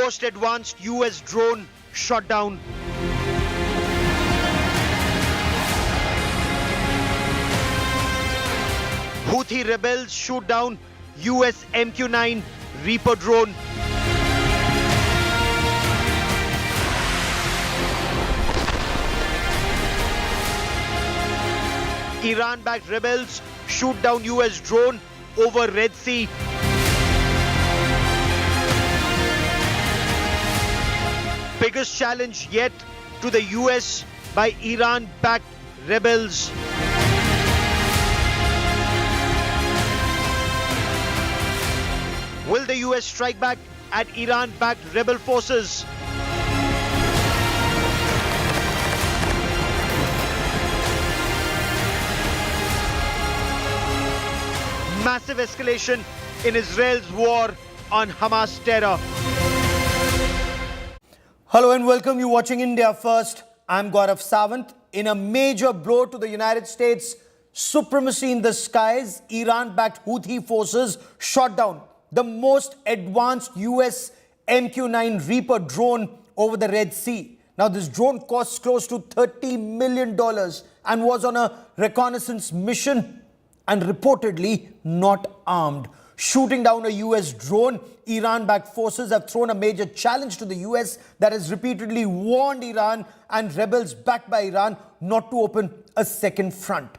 most advanced US drone shot down. Houthi rebels shoot down US MQ-9 Reaper drone. Iran-backed rebels shoot down US drone over Red Sea. Biggest challenge yet to the US by Iran-backed rebels. Will the US strike back at Iran-backed rebel forces? Massive escalation in Israel's war on Hamas terror. Hello and welcome. You're watching India First. I'm Gaurav Sawant. In a major blow to the United States supremacy in the skies, Iran-backed Houthi forces shot down the most advanced US MQ-9 Reaper drone over the Red Sea. Now, this drone costs close to $30 million and was on a reconnaissance mission and reportedly not armed. Shooting down a US drone, Iran-backed forces have thrown a major challenge to the US that has repeatedly warned Iran and rebels backed by Iran not to open a second front.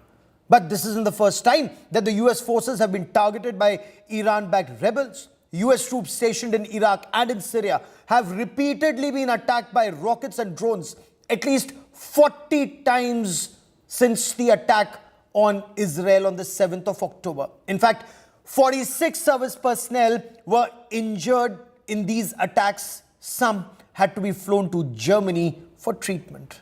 But this isn't the first time that the US forces have been targeted by Iran-backed rebels. US troops stationed in Iraq and in Syria have repeatedly been attacked by rockets and drones, at least 40 times since the attack on Israel on the 7th of October. In fact, 46 service personnel were injured in these attacks. Some had to be flown to Germany for treatment.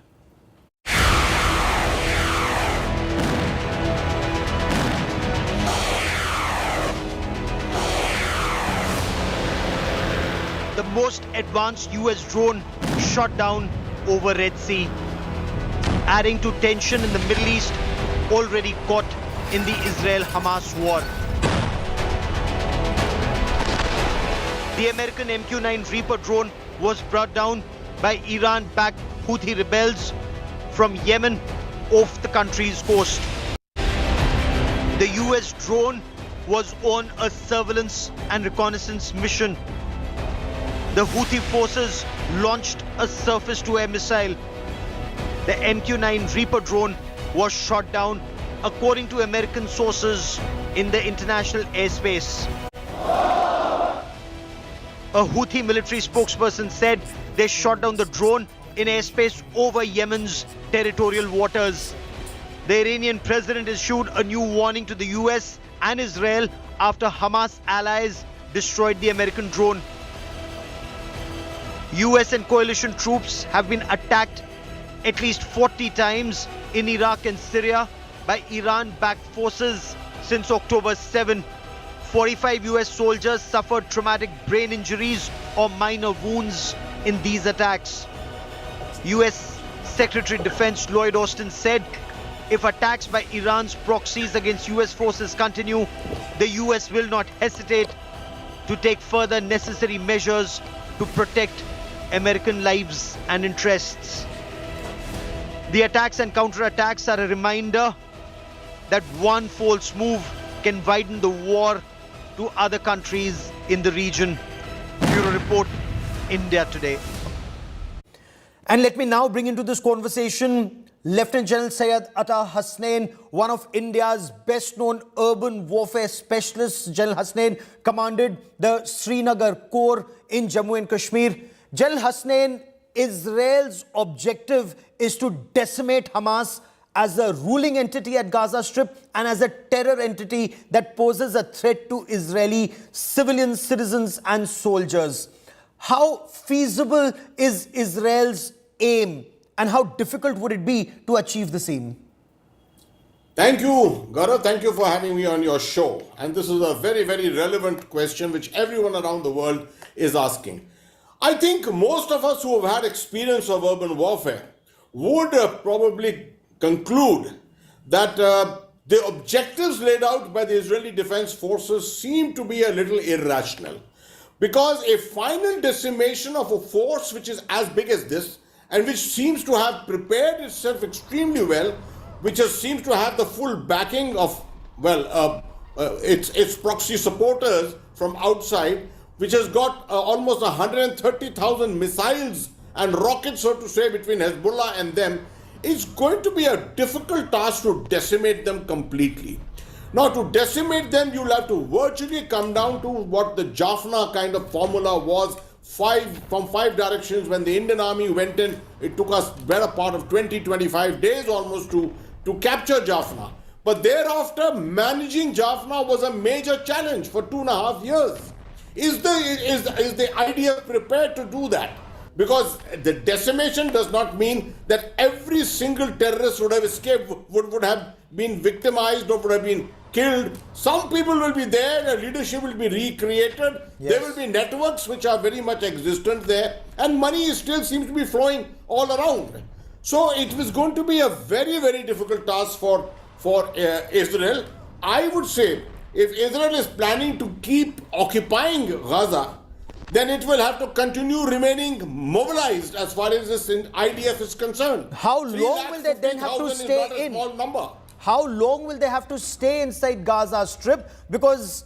The most advanced US drone shot down over Red Sea, adding to tension in the Middle East already caught in the Israel-Hamas war. The American MQ-9 Reaper drone was brought down by Iran-backed Houthi rebels from Yemen off the country's coast. The US drone was on a surveillance and reconnaissance mission. The Houthi forces launched a surface-to-air missile. The MQ-9 Reaper drone was shot down, according to American sources, in the international airspace. A Houthi military spokesperson said they shot down the drone in airspace over Yemen's territorial waters. The Iranian president issued a new warning to the US and Israel after Hamas allies destroyed the American drone. US and coalition troops have been attacked at least 40 times in Iraq and Syria by Iran-backed forces since October 7. 45 US soldiers suffered traumatic brain injuries or minor wounds in these attacks. US Secretary of Defense Lloyd Austin said if attacks by Iran's proxies against US forces continue, the US will not hesitate to take further necessary measures to protect American lives and interests. The attacks and counterattacks are a reminder that one false move can widen the war to other countries in the region. Bureau Report, India Today. And let me now bring into this conversation Lieutenant General Syed Atta Hasnain, one of India's best-known urban warfare specialists. General Hasnain commanded the Srinagar Corps in Jammu and Kashmir. General Hasnain, Israel's objective is to decimate Hamas as a ruling entity at Gaza Strip and as a terror entity that poses a threat to Israeli civilians, citizens and soldiers. How feasible is Israel's aim and how difficult would it be to achieve the same? Thank you, Gaurav. Thank you for having me on your show. And this is a very, very relevant question which everyone around the world is asking. I think most of us who have had experience of urban warfare would probably conclude that the objectives laid out by the Israeli Defense Forces seem to be a little irrational. Because a final decimation of a force which is as big as this and which seems to have prepared itself extremely well, which seems to have the full backing of, its proxy supporters from outside, which has got almost 130,000 missiles and rockets, so to say, between Hezbollah and them, it's going to be a difficult task to decimate them completely. Now, to decimate them, you'll have to virtually come down to what the Jaffna kind of formula was, from five directions. When the Indian army went in, it took us better part of 20-25 days almost to capture Jaffna. But thereafter, managing Jaffna was a major challenge for 2.5 years. Is the IDF prepared to do that? Because the decimation does not mean that every single terrorist would have escaped, would have been victimized or would have been killed. Some people will be there, the leadership will be recreated. Yes. There will be networks which are very much existent there, and money still seems to be flowing all around. So it was going to be a very, very difficult task for Israel. I would say if Israel is planning to keep occupying Gaza, then it will have to continue remaining mobilized as far as this IDF is concerned. How long will they then have to stay in? Small number. How long will they have to stay inside Gaza Strip? Because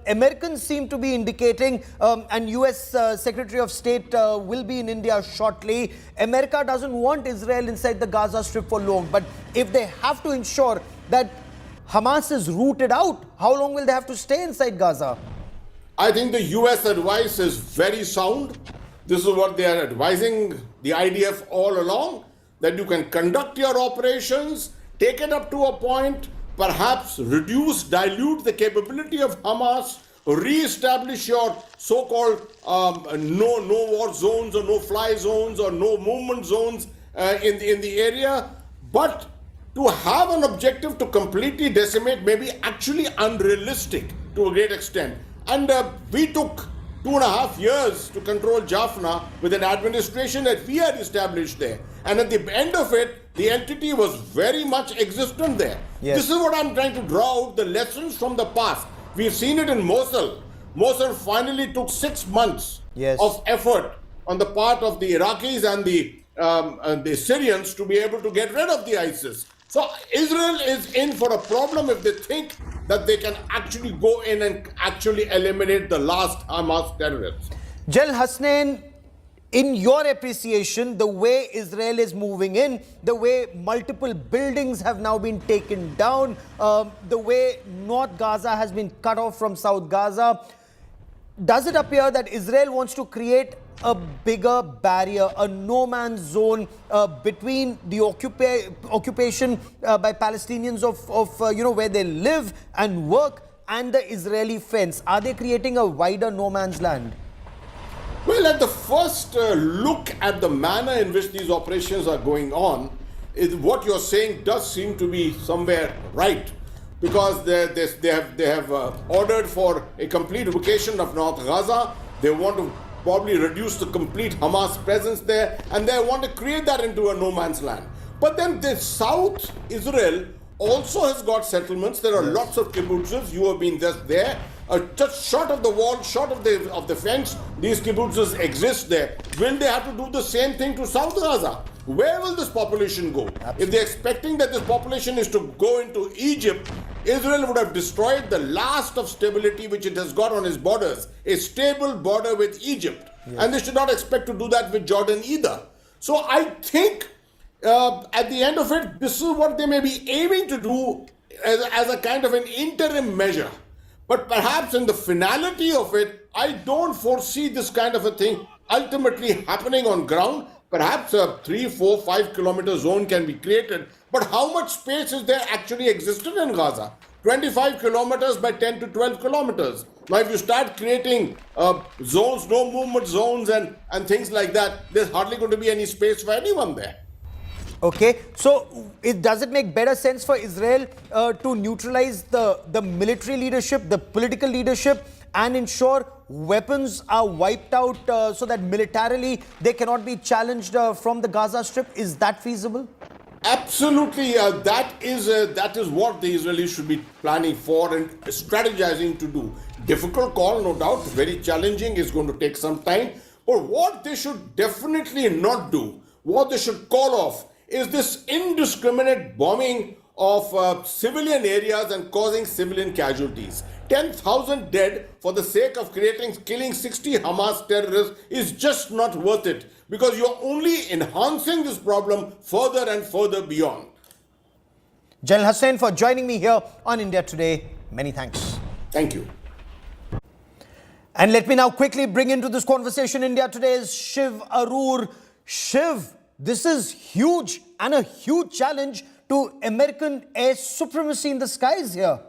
Americans seem to be indicating, and US Secretary of State will be in India shortly, America doesn't want Israel inside the Gaza Strip for long. But if they have to ensure that Hamas is rooted out, how long will they have to stay inside Gaza? I think the US advice is very sound. This is what they are advising the IDF all along, that you can conduct your operations, take it up to a point, perhaps dilute the capability of Hamas, re-establish your so-called no war zones or no-fly zones or no movement zones in the area. But to have an objective to completely decimate may be actually unrealistic to a great extent. And we took 2.5 years to control Jaffna with an administration that we had established there. And at the end of it, the entity was very much existent there. Yes. This is what I'm trying to draw out, the lessons from the past. We've seen it in Mosul. Mosul finally took 6 months of effort on the part of the Iraqis and the Syrians to be able to get rid of the ISIS. So Israel is in for a problem if they think that they can actually go in and actually eliminate the last Hamas terrorists. Jal Hasnain, in your appreciation, the way Israel is moving in, the way multiple buildings have now been taken down, the way North Gaza has been cut off from South Gaza, does it appear that Israel wants to create a bigger barrier, a no-man's zone between the occupation by Palestinians of where they live and work and the Israeli fence? Are they creating a wider no-man's land? Well, at the first look at the manner in which these operations are going on, what you're saying does seem to be somewhere right, because they have ordered for a complete evacuation of North Gaza. They want to probably reduce the complete Hamas presence there, and they want to create that into a no man's land. But then the South Israel also has got settlements. There are lots of kibbutzes. You have been just there. Just short of the wall, short of the fence, these kibbutzes exist there. Will they have to do the same thing to South Gaza? Where will this population go? Absolutely. If they're expecting that this population is to go into Egypt, Israel would have destroyed the last of stability which it has got on its borders, a stable border with Egypt. Yes. And they should not expect to do that with Jordan either. So I think at the end of it, this is what they may be aiming to do as a kind of an interim measure. But perhaps in the finality of it, I don't foresee this kind of a thing ultimately happening on ground. Perhaps a 3, 4, 5 kilometer zone can be created. But how much space is there actually existed in Gaza? 25 kilometers by 10 to 12 kilometers. Now, if you start creating zones, no movement zones and things like that, there's hardly going to be any space for anyone there. Okay, so does it make better sense for Israel to neutralize the military leadership, the political leadership, and ensure weapons are wiped out so that militarily they cannot be challenged from the Gaza Strip? Is that feasible? Absolutely, that is what the Israelis should be planning for and strategizing to do. Difficult call, no doubt, very challenging, it's going to take some time. But what they should definitely not do, what they should call off, is this indiscriminate bombing of civilian areas and causing civilian casualties. 10,000 dead for the sake of killing 60 Hamas terrorists is just not worth it, because you're only enhancing this problem further and further beyond. General Hussain, for joining me here on India Today. Many thanks. Thank you. And let me now quickly bring into this conversation India Today's Shiv Arur. Shiv, this is huge and a huge challenge to American air supremacy in the skies here.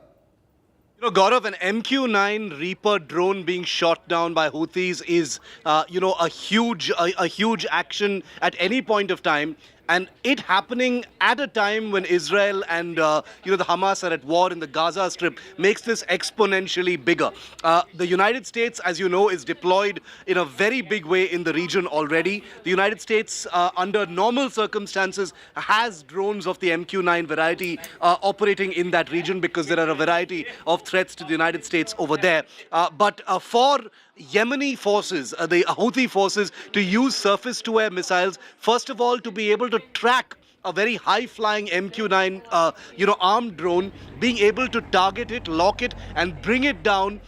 You know, Gaurav, an MQ-9 Reaper drone being shot down by Houthis is, a huge action at any point of time. And it happening at a time when Israel and, the Hamas are at war in the Gaza Strip makes this exponentially bigger. The United States, as you know, is deployed in a very big way in the region already. The United States, under normal circumstances, has drones of the MQ-9 variety operating in that region because there are a variety of threats to the United States over there. But for Yemeni forces, the Houthi forces, to use surface-to-air missiles, first of all, to be able to track a very high-flying MQ-9, armed drone, being able to target it, lock it, and bring it down,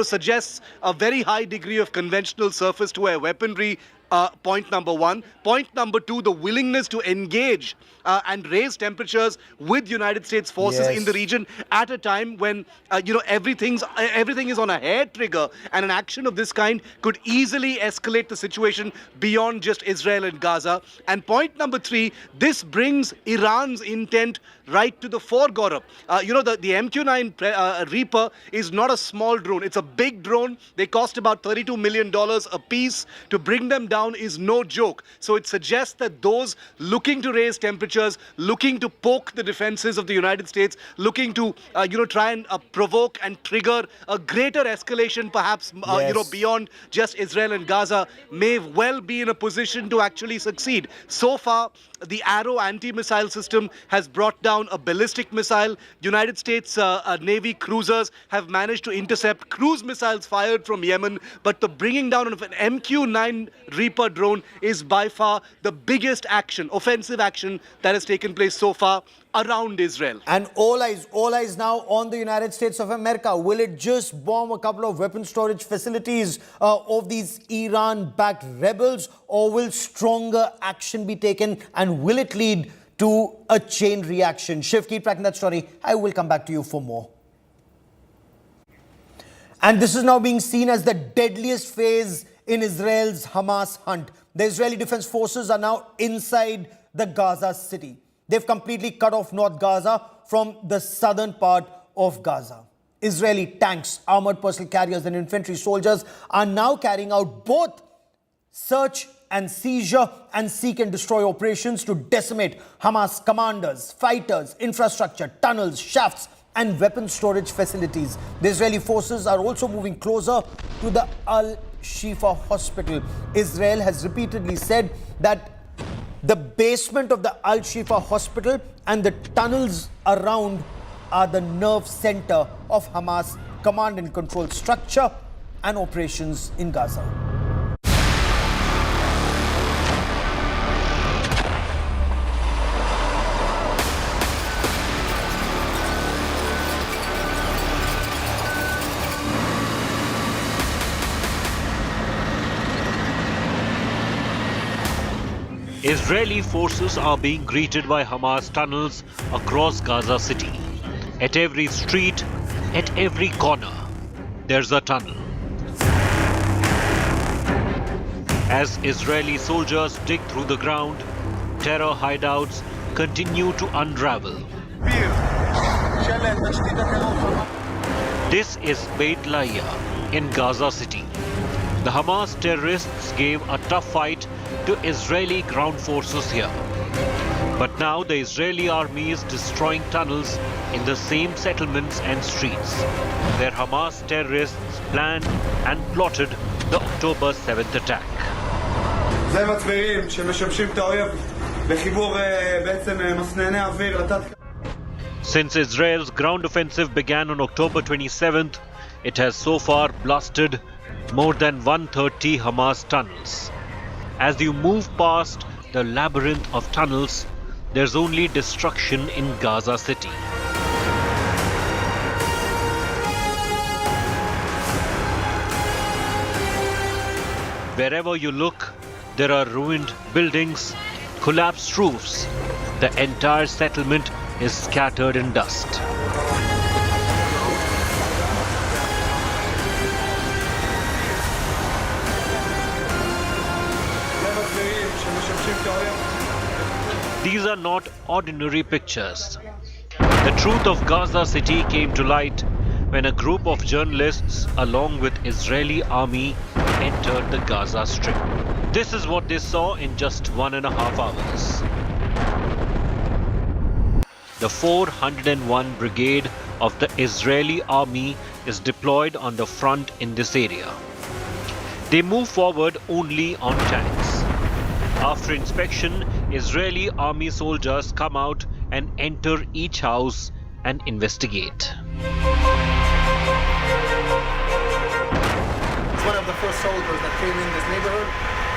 suggests a very high degree of conventional surface-to-air weaponry. Point number one. Point number two, the willingness to engage and raise temperatures with United States forces in the region at a time when, everything is on a hair trigger, and an action of this kind could easily escalate the situation beyond just Israel and Gaza. And point number three, this brings Iran's intent right to the fore, Gaurav. The MQ-9 Reaper is not a small drone. It's a big drone. They cost about $32 million a piece. To bring them down is no joke. So it suggests that those looking to raise temperatures, looking to poke the defenses of the United States, looking to, try and provoke and trigger a greater escalation, perhaps, beyond just Israel and Gaza, may well be in a position to actually succeed. So far, the Arrow anti-missile system has brought down a ballistic missile. United States Navy cruisers have managed to intercept cruise missiles fired from Yemen. But the bringing down of an MQ-9 Reaper drone is by far the biggest action, offensive action, that has taken place so far around Israel. And all eyes now on the United States of America. Will it just bomb a couple of weapon storage facilities of these Iran-backed rebels, or will stronger action be taken, and will it lead to a chain reaction? Shiv, keep tracking that story. I will come back to you for more. And this is now being seen as the deadliest phase in Israel's Hamas hunt. The Israeli Defense Forces are now inside the Gaza city. They've completely cut off North Gaza from the southern part of Gaza. Israeli tanks, armored personnel carriers and infantry soldiers are now carrying out both search and seizure and seek and destroy operations to decimate Hamas commanders, fighters, infrastructure, tunnels, shafts and weapon storage facilities. The Israeli forces are also moving closer to the Al-Shifa hospital. Israel has repeatedly said that the basement of the Al-Shifa hospital and the tunnels around are the nerve center of Hamas command and control structure and operations in Gaza. Israeli forces are being greeted by Hamas tunnels across Gaza City. At every street, at every corner, there's a tunnel. As Israeli soldiers dig through the ground, terror hideouts continue to unravel. This is Beit Lahiya in Gaza City. The Hamas terrorists gave a tough fight to Israeli ground forces here. But now the Israeli army is destroying tunnels in the same settlements and streets where Hamas terrorists planned and plotted the October 7th attack. בחיבור בעצם מסנני אוויר לתת. Since Israel's ground offensive began on October 27th, it has so far blasted more than 130 Hamas tunnels. As you move past the labyrinth of tunnels, there's only destruction in Gaza City. Wherever you look, there are ruined buildings, collapsed roofs. The entire settlement is scattered in dust. These are not ordinary pictures. The truth of Gaza City came to light when a group of journalists, along with Israeli army, entered the Gaza Strip. This is what they saw in just 1.5 hours. The 401 Brigade of the Israeli army is deployed on the front in this area. They move forward only on tanks. After inspection, Israeli army soldiers come out and enter each house and investigate. One of the first soldiers that came in this neighborhood.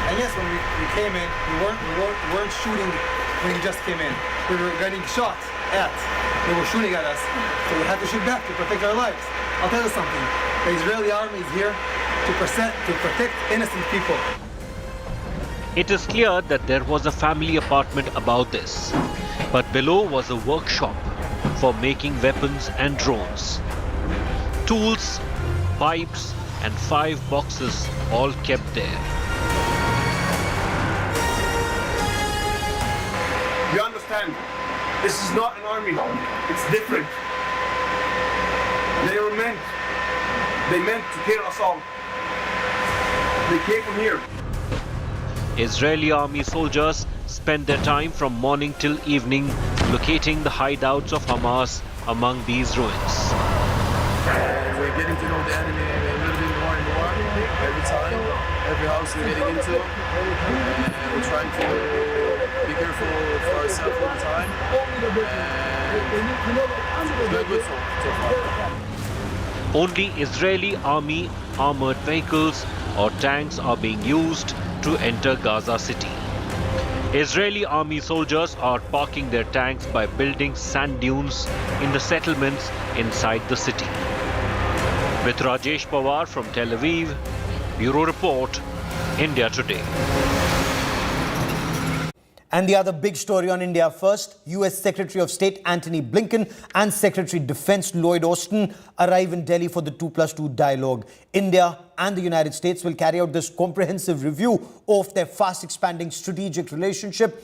And yes, when we came in, we weren't shooting when we just came in. We were getting shot at. They were shooting at us. So we had to shoot back to protect our lives. I'll tell you something. The Israeli army is here to protect innocent people. It is clear that there was a family apartment above this, but below was a workshop for making weapons and drones. Tools, pipes, and 5 boxes all kept there. You understand? This is not an army. It's different. They meant to kill us all. They came from here. Israeli army soldiers spent their time from morning till evening locating the hideouts of Hamas among these ruins. We're getting to know the enemy a little bit more and more every time, every house we're getting into. We're trying to be careful for ourselves all the time. It's going good so far. Only Israeli army armored vehicles or tanks are being used to enter Gaza City. Israeli army soldiers are parking their tanks by building sand dunes in the settlements inside the city. With Rajesh Pawar from Tel Aviv, Bureau Report, India Today. And the other big story on India First, US Secretary of State Antony Blinken and Secretary of Defense Lloyd Austin arrive in Delhi for the 2+2 dialogue. India and the United States will carry out this comprehensive review of their fast expanding strategic relationship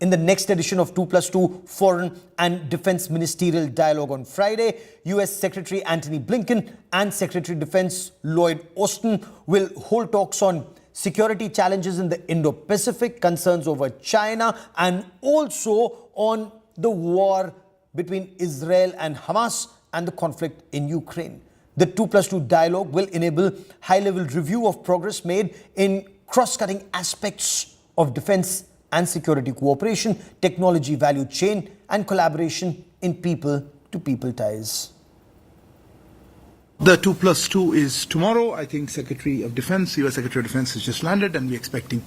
in the next edition of 2+2 Foreign and Defense Ministerial Dialogue on Friday. US Secretary Antony Blinken and Secretary of Defense Lloyd Austin will hold talks on security challenges in the Indo-Pacific, concerns over China, and also on the war between Israel and Hamas and the conflict in Ukraine. The 2+2 dialogue will enable high-level review of progress made in cross-cutting aspects of defense and security cooperation, technology value chain, and collaboration in people-to-people ties. The 2+2 is tomorrow. I think Secretary of Defense, US Secretary of Defense has just landed, and we're expecting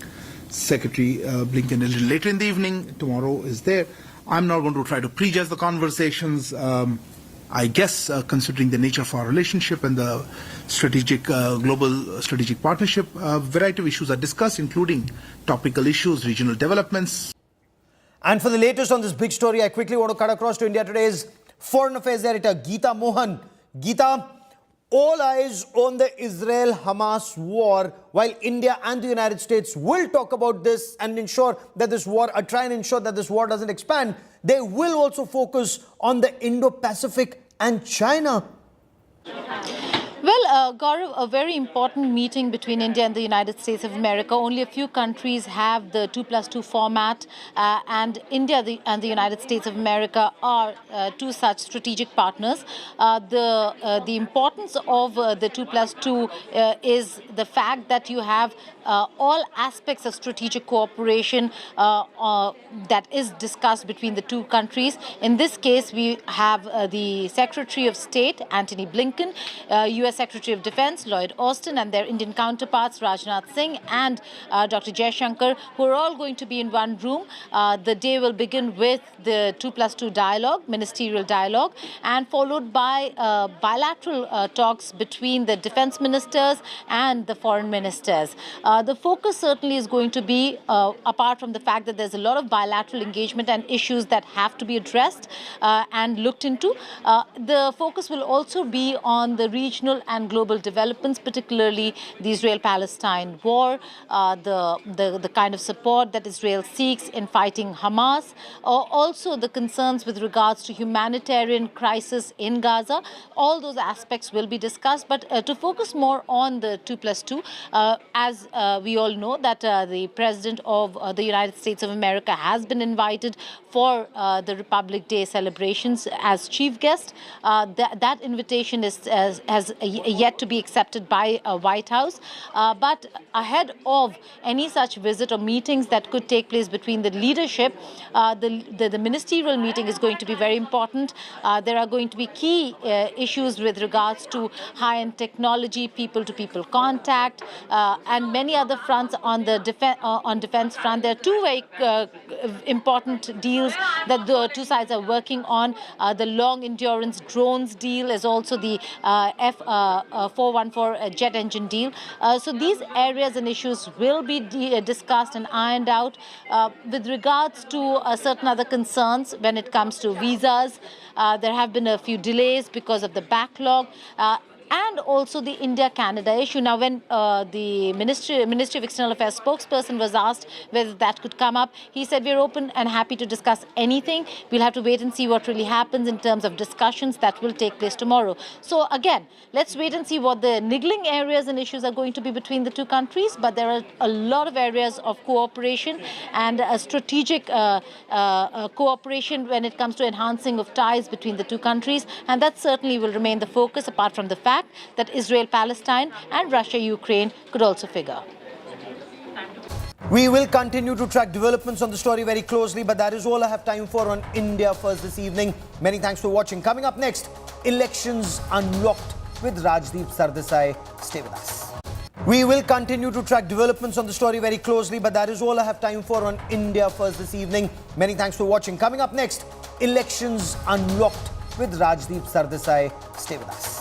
Secretary Blinken a little later in the evening. Tomorrow is there. I'm not going to try to prejudge the conversations. I guess, considering the nature of our relationship and the strategic, global strategic partnership, a variety of issues are discussed, including topical issues, regional developments. And for the latest on this big story, I quickly want to cut across to India Today's Foreign Affairs Editor, Geeta Mohan. Geeta, all eyes on the Israel-Hamas war, while India and the United States will talk about this and ensure that this war, try and ensure that this war doesn't expand. They will also focus on the Indo-Pacific and China. Well, Gaurav, a very important meeting between India and the United States of America. Only a few countries have the 2+2 format, and India and the United States of America are two such strategic partners. The importance of the 2+2 is the fact that you have all aspects of strategic cooperation that is discussed between the two countries. In this case, we have the Secretary of State, Antony Blinken, U.S. Secretary of Defense, Lloyd Austin, and their Indian counterparts, Rajnath Singh and Dr. Jaishankar, who are all going to be in one room. The day will begin with the 2+2 dialogue, ministerial dialogue, and followed by bilateral talks between the defense ministers and the foreign ministers. The focus certainly is going to be, apart from the fact that there's a lot of bilateral engagement and issues that have to be addressed and looked into, the focus will also be on the regional and global developments, particularly the Israel-Palestine war, the kind of support that Israel seeks in fighting Hamas, also the concerns with regards to humanitarian crisis in Gaza. All those aspects will be discussed, but to focus more on the 2+2, as we all know that the President of the United States of America has been invited for the Republic Day celebrations as chief guest. That invitation has yet to be accepted by White House. But ahead of any such visit or meetings that could take place between the leadership, the ministerial meeting is going to be very important. There are going to be key issues with regards to high-end technology, people-to-people contact, and many other fronts on the defense front. There are two very important deals that the two sides are working on. The long-endurance drones deal is also the F-414 jet engine deal. So these areas and issues will be discussed and ironed out. With regards to certain other concerns when it comes to visas, there have been a few delays because of the backlog. And also the India-Canada issue. Now, when the Ministry of External Affairs spokesperson was asked whether that could come up, he said, we're open and happy to discuss anything. We'll have to wait and see what really happens in terms of discussions that will take place tomorrow. So again, let's wait and see what the niggling areas and issues are going to be between the two countries. But there are a lot of areas of cooperation and a strategic cooperation when it comes to enhancing of ties between the two countries. And that certainly will remain the focus, apart from the fact that Israel-Palestine and Russia-Ukraine could also figure. We will continue to track developments on the story very closely, but that is all I have time for on India First this evening. Many thanks for watching. Coming up next, elections unlocked with Rajdeep Sardesai. Stay with us. We will continue to track developments on the story very closely, but that is all I have time for on India First this evening. Many thanks for watching. Coming up next, elections unlocked with Rajdeep Sardesai. Stay with us.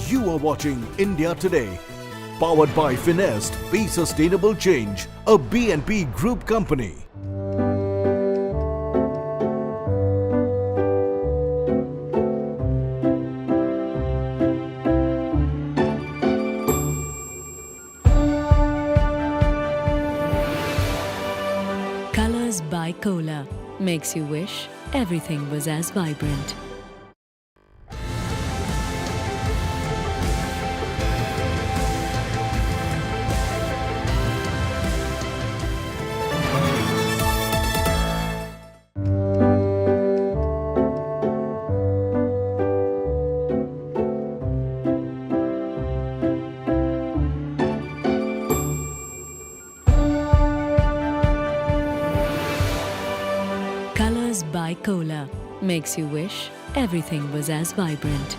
You are watching India Today, powered by Finest, Be Sustainable Change, a B&P Group company. Colors by Cola makes you wish everything was as vibrant. Colors by Cola makes you wish everything was as vibrant.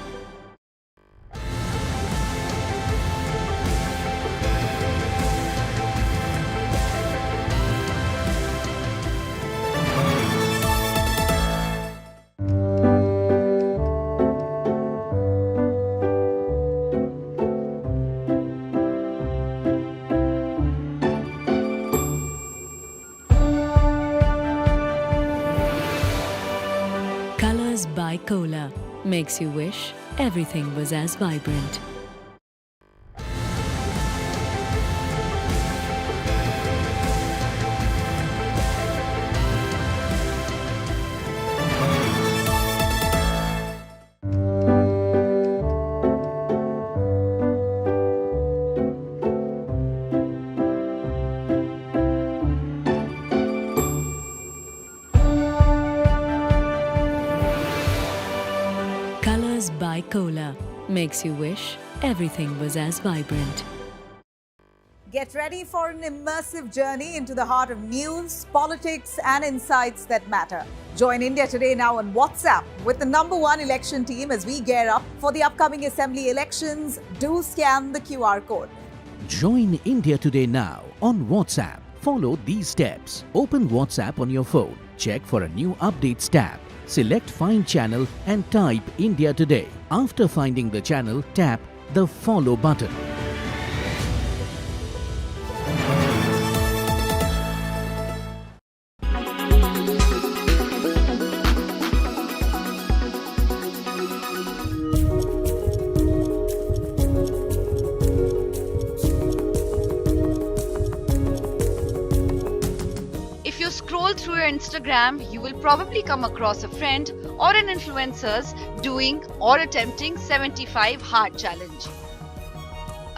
Colors by by Cola makes you wish everything was as vibrant. Colors by Cola makes you wish everything was as vibrant. Get ready for an immersive journey into the heart of news, politics, and insights that matter. Join India Today now on WhatsApp with the #1 election team as we gear up for the upcoming assembly elections. Do scan the QR code. Join India Today now on WhatsApp. Follow these steps. Open WhatsApp on your phone. Check for a new updates tab. Select Find Channel and type India Today. After finding the channel, tap the Follow button. If you scroll through your Instagram, you will probably come across a friend or an influencer's doing or attempting 75 hard challenge.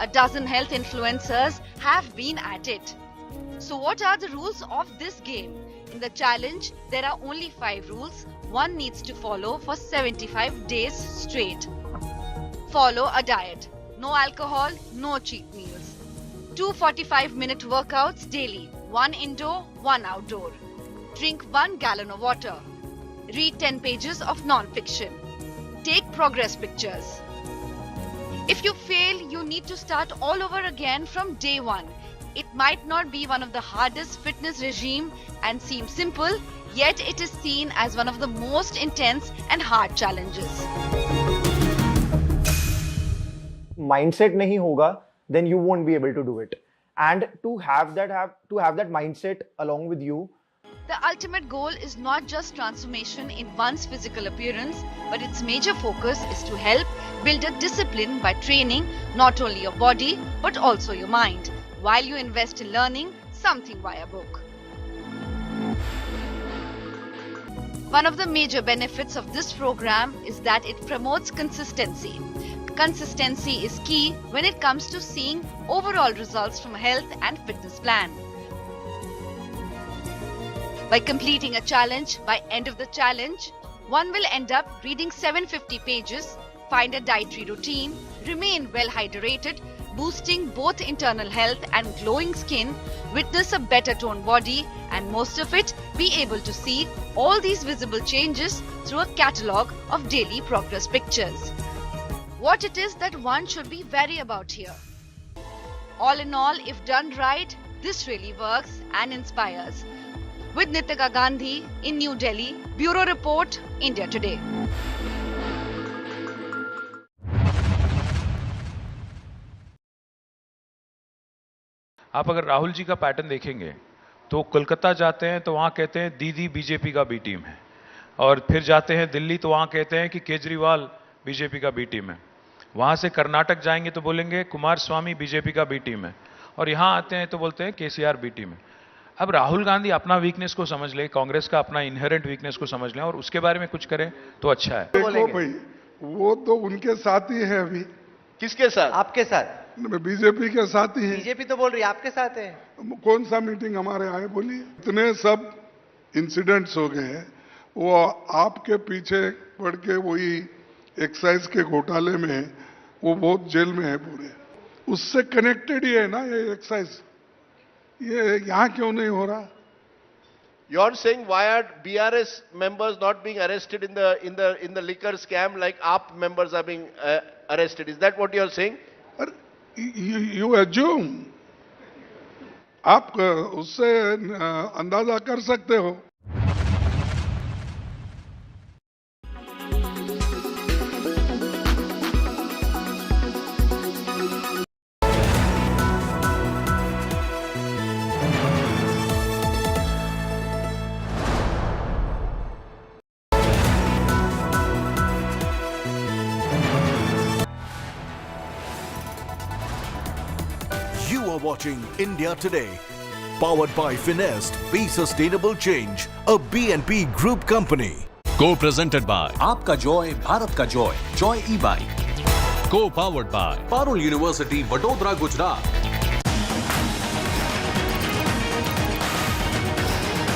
A dozen health influencers have been at it. So what are the rules of this game? In the challenge, there are only 5 rules one needs to follow for 75 days straight. Follow a diet. No alcohol, no cheat meals. 2 45-minute workouts daily. 1 indoor, 1 outdoor. Drink 1 gallon of water. Read 10 pages of non-fiction. Take progress pictures. If you fail, you need to start all over again from day 1. It might not be one of the hardest fitness regime and seem simple, yet it is seen as one of the most intense and hard challenges. Mindset nahi hoga, then you won't be able to do it. And to have that mindset along with you. The ultimate goal is not just transformation in one's physical appearance, but its major focus is to help build a discipline by training not only your body but also your mind, while you invest in learning something via book. One of the major benefits of this program is that it promotes consistency. Consistency is key when it comes to seeing overall results from a health and fitness plan. By completing a challenge, by end of the challenge, one will end up reading 750 pages, find a dietary routine, remain well hydrated, boosting both internal health and glowing skin, witness a better toned body, and most of it be able to see all these visible changes through a catalogue of daily progress pictures. What it is that one should be wary about here. All in all, if done right, this really works and inspires. With Nitika Gandhi in New Delhi, Bureau Report, India Today. आप अगर राहुल जी का pattern देखेंगे तो कोलकाता जाते हैं तो वहाँ कहते हैं दीदी बीजेपी का बी टीम है, और फिर जाते हैं दिल्ली तो वहाँ कहते हैं कि केजरीवाल बीजेपी का बी टीम है। वहाँ से कर्नाटक जाएंगे तो बोलेंगे कुमार स्वामी बीजेपी का बी टीम है, और यहाँ आते हैं तो बोलते हैं केसीआर बी टीम है। अब राहुल गांधी अपना वीकनेस को समझ ले, कांग्रेस का अपना इनहेरेंट वीकनेस को समझ लें और उसके बारे में कुछ करें तो अच्छा है। देखो भाई, वो तो उनके साथ ही है अभी। किसके साथ? आपके साथ? बीजेपी के साथ ही है। बीजेपी तो बोल रही है आपके साथ है। कौन सा मीटिंग हमारे आए बोलिए? इतने सब इंसिडेंट्स हो गए हैं, वो आपके पीछे पड़ के वही एक्साइज के घोटाले में वो बहुत जेल में है पूरे, उससे कनेक्टेड ही है ना ये एक्साइज। ये यहाँ क्यों नहीं हो रहा? You are saying why are BRS members not being arrested in the liquor scam like AAP members are being arrested? Is that what you are saying? You assume, आप उससे अंदाजा कर सकते हो। watching India Today. Powered by Finest, Be Sustainable Change, a BNP Group company. Co-presented by आपका Joy Bharat का Joy Joy e-bike Co-powered by Parul University Vadodara Gujarat